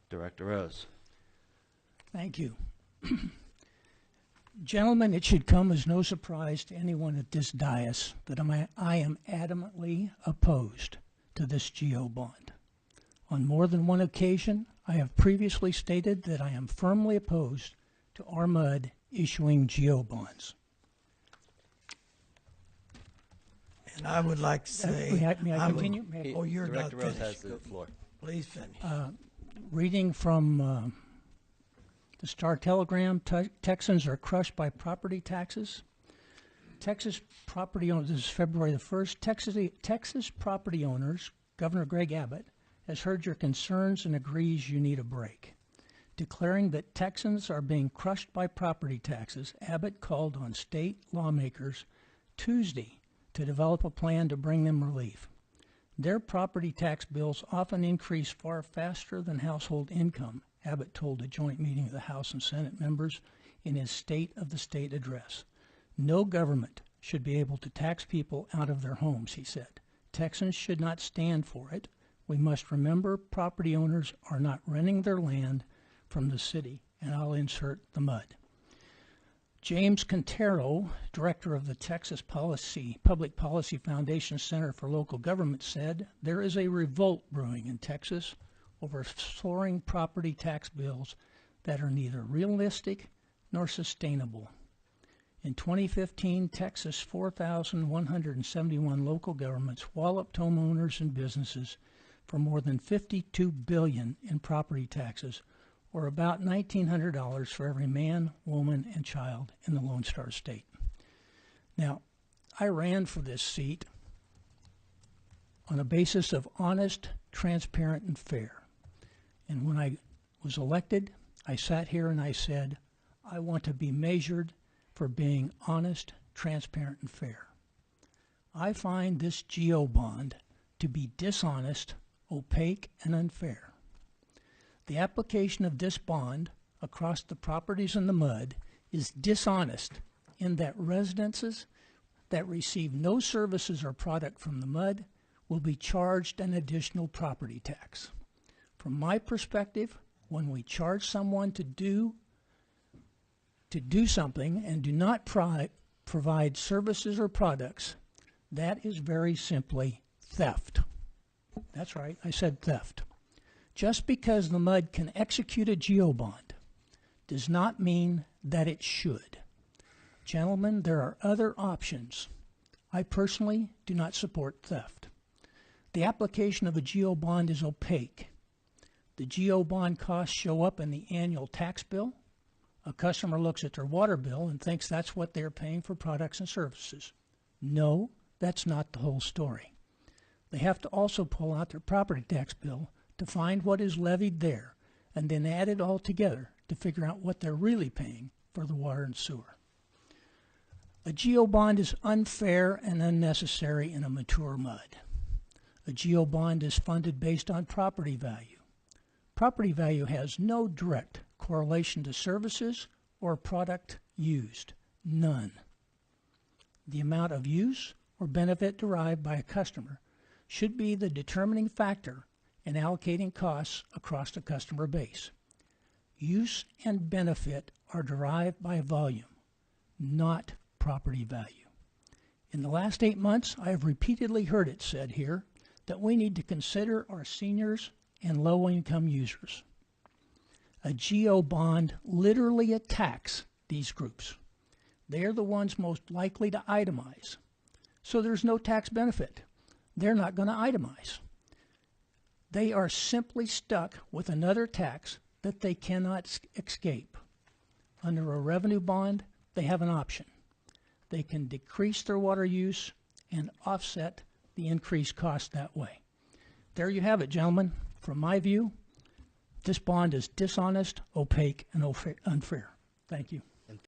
Director Rose. Thank you. Gentlemen, it should come as no surprise to anyone at this dais that I am adamantly opposed to this GO bond. On more than one occasion, I have previously stated that I am firmly opposed to ARMUD issuing GO bonds. And I would like to say... May I continue? Oh, you're not Director Rose finished. has the floor. Please finish. Reading from the Star Telegram, Texans are crushed by property taxes. Texas property owners, this is February the 1st, Texas property owners, Governor Greg Abbott, has heard your concerns and agrees you need a break. Declaring that Texans are being crushed by property taxes, Abbott called on state lawmakers Tuesday to develop a plan to bring them relief. Their property tax bills often increase far faster than household income, Abbott told a joint meeting of the House and Senate members in his State of the State address. No government should be able to tax people out of their homes, he said. Texans should not stand for it. We must remember property owners are not renting their land from the city, and I'll insert the MUD. James Quintero, director of the Texas Public Policy Foundation Center for Local Government, said, there is a revolt brewing in Texas over soaring property tax bills that are neither realistic nor sustainable. In 2015, Texas' 4,171 local governments walloped homeowners and businesses for more than $52 billion in property taxes, or about $1,900 for every man, woman, and child in the Lone Star State. Now, I ran for this seat on a basis of honest, transparent, and fair. And when I was elected, I sat here and I said, I want to be measured for being honest, transparent, and fair. I find this GO bond to be dishonest, opaque, and unfair. The application of this bond across the properties in the MUD is dishonest in that residences that receive no services or product from the MUD will be charged an additional property tax. From my perspective, when we charge someone to do something and do not provide services or products, that is very simply theft. That's right, I said theft. Just because the MUD can execute a GO bond does not mean that it should. Gentlemen, there are other options. I personally do not support theft. The application of a GO bond is opaque. The GO bond costs show up in the annual tax bill. A customer looks at their water bill and thinks that's what they're paying for products and services. No, that's not the whole story. They have to also pull out their property tax bill to find what is levied there, and then add it all together to figure out what they're really paying for the water and sewer. A GO bond is unfair and unnecessary in a mature MUD. A GO bond is funded based on property value. Property value has no direct correlation to services or product used. None. The amount of use or benefit derived by a customer should be the determining factor in allocating costs across the customer base. Use and benefit are derived by volume, not property value. In the last 8 months, I have repeatedly heard it said here that we need to consider our seniors and low-income users. A GO bond literally attacks these groups. They are the ones most likely to itemize. So there's no tax benefit. They're not going to itemize. They are simply stuck with another tax that they cannot escape. Under a revenue bond, they have an option. They can decrease their water use and offset the increased cost that way. There you have it, gentlemen. From my view, this bond is dishonest, opaque, and unfair. Thank you.